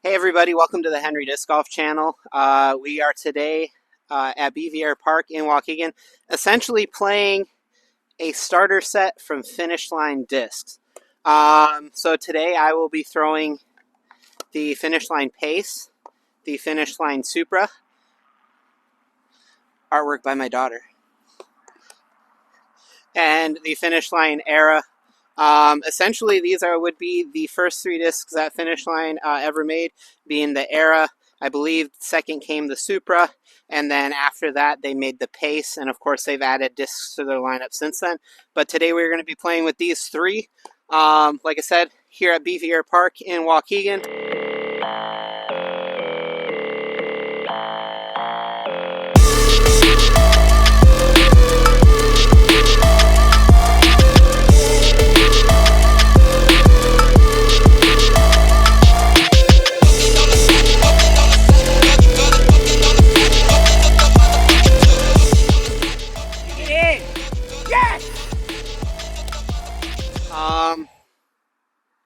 Hey everybody, welcome to the Henry Disc Golf channel. We are today at Bevier Park in Waukegan, essentially playing a starter set from Finish Line discs. So today I will be throwing the Finish Line Pace, the Finish Line Supra, artwork by my daughter, and the Finish Line Era. Essentially, these would be the first three discs that Finish Line ever made, being the Era. I believe second came the Supra, and then after that they made the Pace, and of course they've added discs to their lineup since then. But today we're going to be playing with these three. Like I said, here at Bevier Park in Waukegan.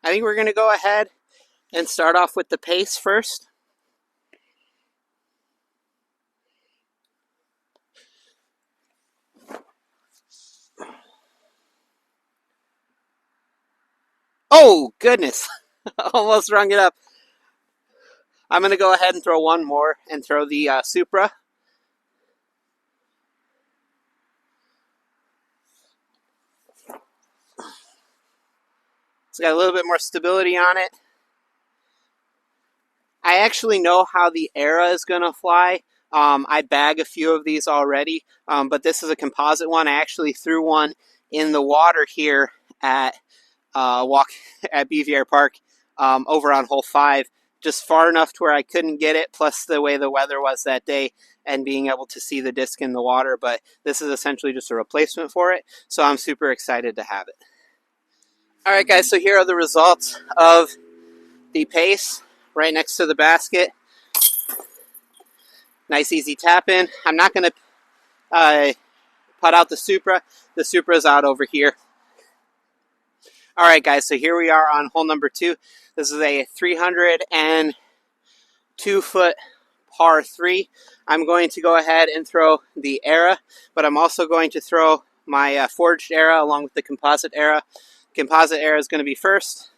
I think we're going to go ahead and start off with the Pace first. Oh, goodness. Almost rung it up. I'm going to go ahead and throw one more and throw the Supra. It's got a little bit more stability on it. I actually know how the Era is going to fly. I bag a few of these already, but this is a composite one. I actually threw one in the water here at Bevier Park over on hole 5, just far enough to where I couldn't get it, plus the way the weather was that day and being able to see the disc in the water. But this is essentially just a replacement for it, so I'm super excited to have it. Alright guys, so here are the results of the Pace right next to the basket. Nice easy tap in. I'm not going to putt out the Supra. The Supra is out over here. Alright guys, so here we are on hole number 2. This is a 302 foot par 3. I'm going to go ahead and throw the Era, but I'm also going to throw my forged Era along with the composite Era. Composite Era is going to be first.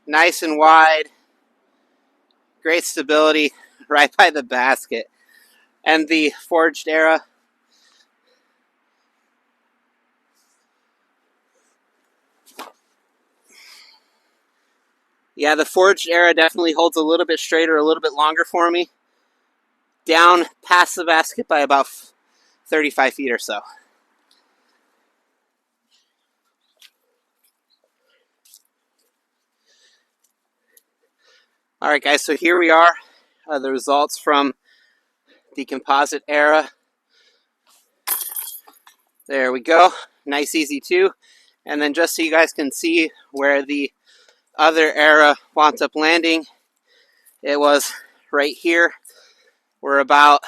Nice and wide. Great stability right by the basket. And the forged Era. Yeah, the forged Era definitely holds a little bit straighter, a little bit longer for me. Down past the basket by about 35 feet or so. Alright guys, so here we are. The results from the composite Era. There we go. Nice easy 2. And then just so you guys can see where the other Era wound up landing, it was right here. We're about,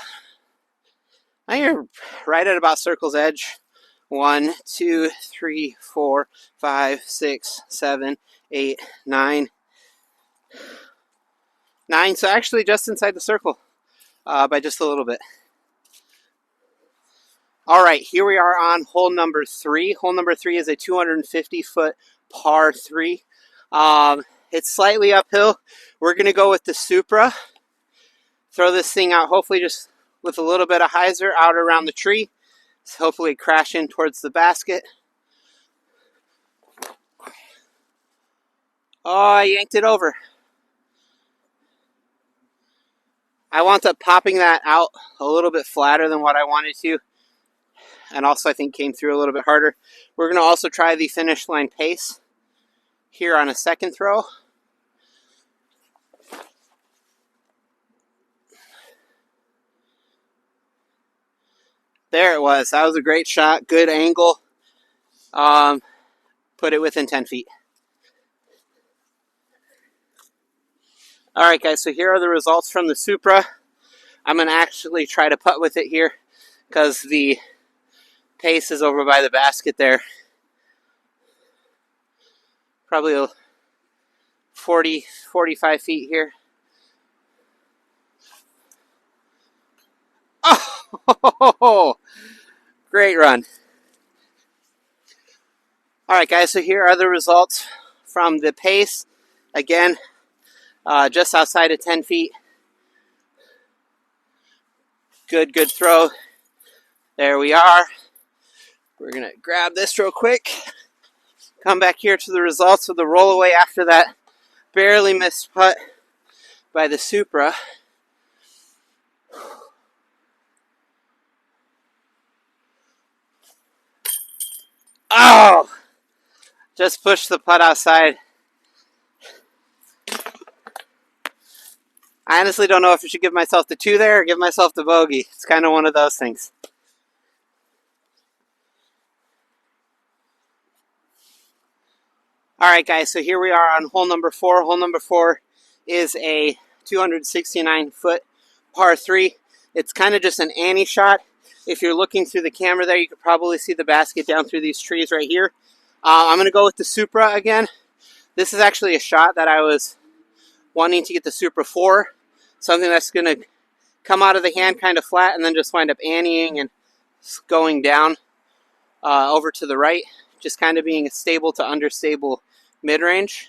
I think you're right at about circle's edge. 1, 2, 3, 4, 5, 6, 7, 8, 9. 9, so actually just inside the circle by just a little bit. Alright, here we are on hole number 3. Hole number 3 is a 250 foot par 3. It's slightly uphill. We're going to go with the Supra. Throw this thing out, hopefully just with a little bit of hyzer out around the tree. So hopefully crash in towards the basket. Oh, I yanked it over. I wound up popping that out a little bit flatter than what I wanted to. And also I think came through a little bit harder. We're going to also try the Finish Line Pace here on a second throw. There it was. That was a great shot. Good angle. Put it within 10 feet. Alright guys, so here are the results from the Supra. I'm going to actually try to putt with it here because the pace is over by the basket there. Probably 40, 45 feet here. Oh, great run. All right, guys, so here are the results from the pace. Again, just outside of 10 feet. Good throw. There we are. We're going to grab this real quick. Come back here to the results of the rollaway after that barely missed putt by the Supra. Oh! Just pushed the putt outside. I honestly don't know if I should give myself the 2 there or give myself the bogey. It's kind of one of those things. All right, guys, so here we are on hole number 4. Hole number 4 is a 269-foot par 3. It's kind of just an Annie shot. If you're looking through the camera there, you could probably see the basket down through these trees right here. I'm going to go with the Supra again. This is actually a shot that I was wanting to get the Supra for. Something that's going to come out of the hand kind of flat and then just wind up Annieing and going down over to the right. Just kind of being a stable to understable mid-range.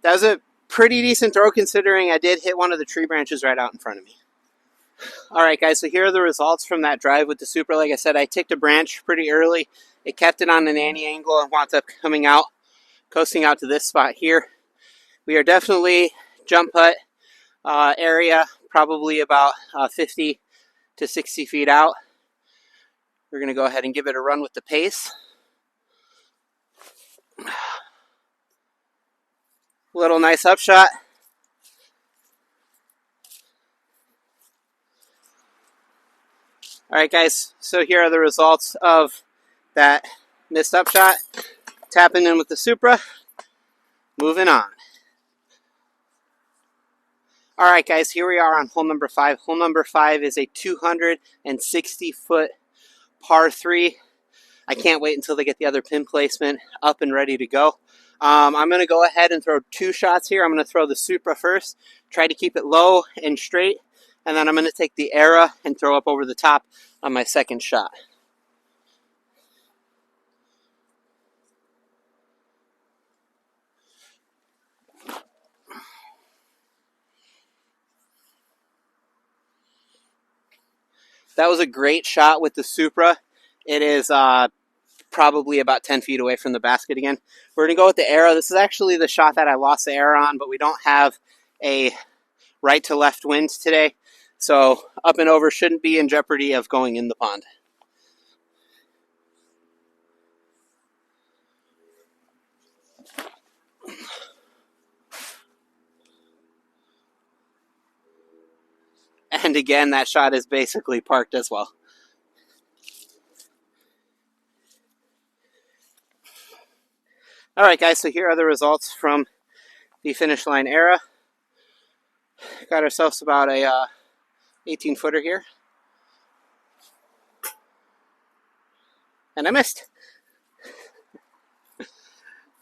That was a pretty decent throw considering I did hit one of the tree branches right out in front of me. Alright guys, so here are the results from that drive with the Supra. Like I said, I ticked a branch pretty early. It kept it on an Annie angle and wound up coming out, coasting out to this spot here. We are definitely jump putt area, probably about 50 to 60 feet out. We're going to go ahead and give it a run with the pace. Little nice upshot. Alright guys, so here are the results of that missed upshot. Tapping in with the Supra. Moving on. Alright guys, here we are on hole number 5. Hole number 5 is a 260-foot par 3. I can't wait until they get the other pin placement up and ready to go. I'm going to go ahead and throw 2 shots here. I'm going to throw the Supra first, try to keep it low and straight, and then I'm going to take the Era and throw up over the top on my second shot. That was a great shot with the Supra. It is probably about 10 feet away from the basket again. We're going to go with the Era. This is actually the shot that I lost the Era on, but we don't have a right to left wind today. So up and over shouldn't be in jeopardy of going in the pond. And again, that shot is basically parked as well. Alright guys, so here are the results from the finish line Era. Got ourselves about a 18-footer here. And I missed.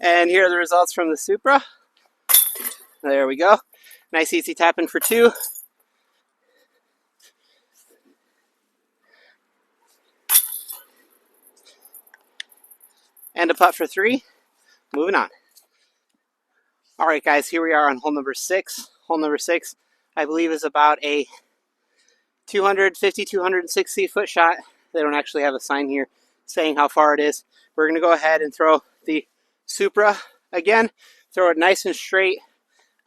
And here are the results from the Supra. There we go. Nice easy tap in for 2. And a putt for 3. Moving on. Alright guys, here we are on hole number 6. Hole number 6, I believe, is about a 250, 260 foot shot. They don't actually have a sign here saying how far it is. We're going to go ahead and throw the Supra again. Throw it nice and straight,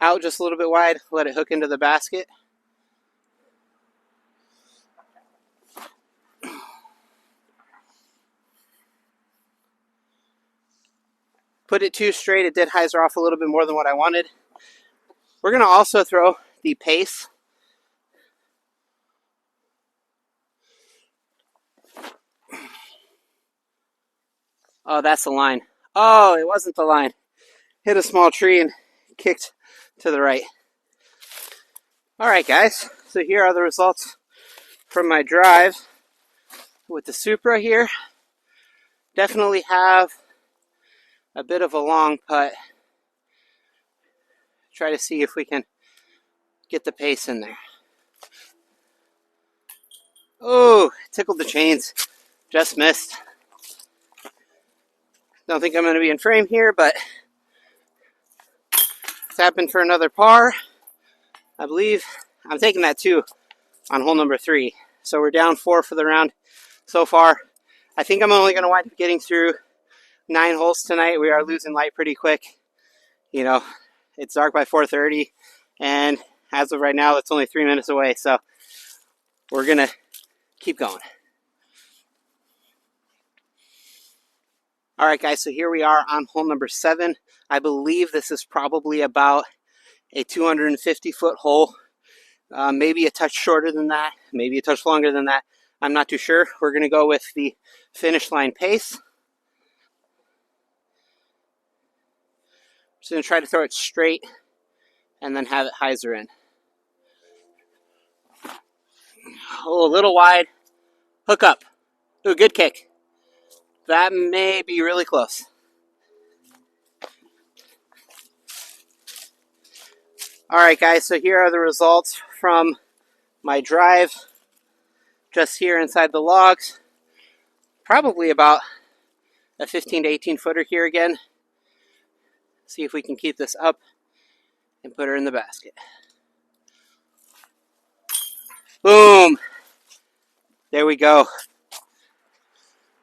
out just a little bit wide, let it hook into the basket. Put it too straight, it did hyzer off a little bit more than what I wanted. We're going to also throw the pace. Oh, that's the line. Oh, it wasn't the line. Hit a small tree and kicked to the right. Alright guys, so here are the results from my drive with the Supra here. Definitely have a bit of a long putt. Try to see if we can get the pace in there. Oh, tickled the chains. Just missed. Don't think I'm going to be in frame here, but it's happened for another par. I believe I'm taking that 2 on hole number 3. So we're down 4 for the round so far. I think I'm only going to wind up getting through 9 holes tonight. We are losing light pretty quick. You know, it's dark by 4:30, and as of right now, it's only 3 minutes away. So we're going to keep going. All right, guys, so here we are on hole number 7. I believe this is probably about a 250-foot hole. Maybe a touch shorter than that, maybe a touch longer than that. I'm not too sure. We're going to go with the finish line pace. Just going to try to throw it straight and then have it hyzer in. Oh, a little wide. Hook up. Ooh, good kick. That may be really close. All right, guys, so here are the results from my drive just here inside the logs. Probably about a 15 to 18 footer here again. See if we can keep this up and put her in the basket. Boom! There we go.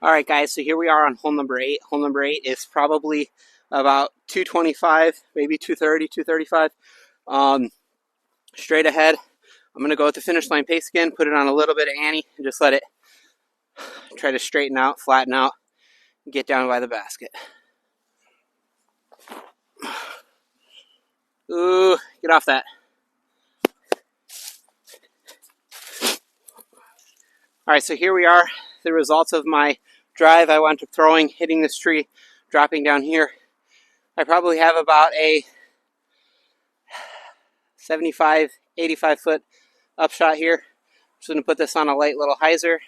All right, guys, so here we are on hole number 8. Hole number 8 is probably about 225, maybe 230, 235. Straight ahead. I'm going to go with the finish line pace again, put it on a little bit of Annie, and just let it try to straighten out, flatten out, and get down by the basket. Ooh, get off that. All right, so here we are, the results of my drive. I wound up throwing, hitting this tree, dropping down here. I probably have about a 75, 85 foot upshot here. Just going to put this on a light little hyzer.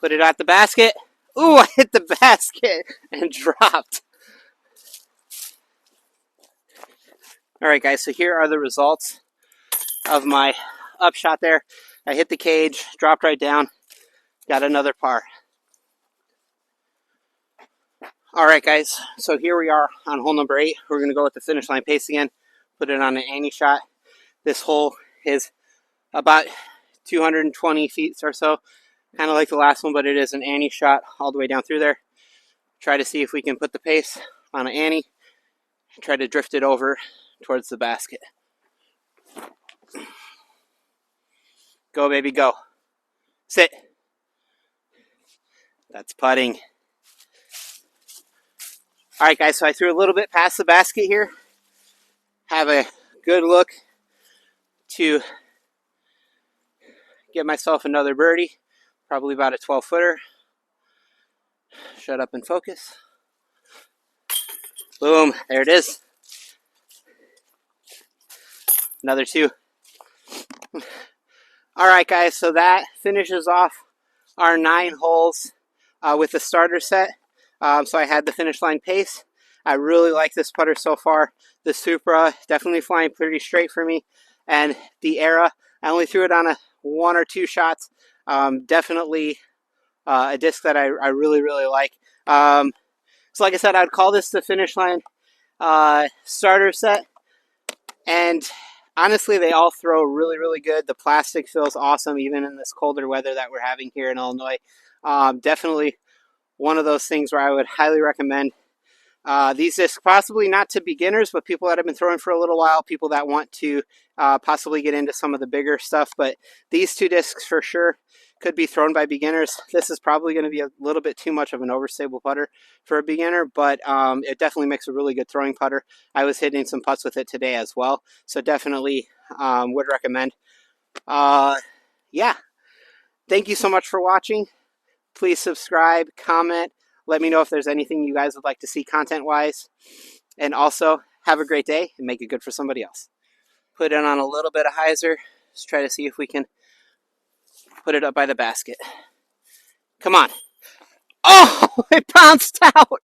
Put it at the basket. Ooh, I hit the basket and dropped. All right, guys, so here are the results of my upshot there. I hit the cage, dropped right down, got another par. All right, guys, so here we are on hole number 8. We're going to go with the finish line pace again, put it on an Annie shot. This hole is about 220 feet or so, kind of like the last one, but it is an Annie shot all the way down through there. Try to see if we can put the pace on an Annie, try to drift it over towards the basket. Go, baby, go. Sit. That's putting. All right, guys, so I threw a little bit past the basket here. Have a good look to get myself another birdie, probably about a 12-footer. Shut up and focus. Boom, there it is. Another 2. All right, guys, so that finishes off our 9 holes with the starter set. So I had the finish line pace. I really like this putter so far. The Supra, definitely flying pretty straight for me. And the Era, I only threw it on a 1 or 2 shots. Definitely a disc that I really, really like. So like I said, I'd call this the finish line starter set. And honestly, they all throw really, really good. The plastic feels awesome, even in this colder weather that we're having here in Illinois. Definitely one of those things where I would highly recommend these discs, possibly not to beginners, but people that have been throwing for a little while, people that want to possibly get into some of the bigger stuff. But these 2 discs for sure could be thrown by beginners. This is probably going to be a little bit too much of an overstable putter for a beginner, but it definitely makes a really good throwing putter. I was hitting some putts with it today as well, so definitely would recommend. Yeah, thank you so much for watching. Please subscribe, comment, let me know if there's anything you guys would like to see content-wise. And also, have a great day and make it good for somebody else. Put it on a little bit of hyzer. Let's try to see if we can put it up by the basket. Come on. Oh, it bounced out.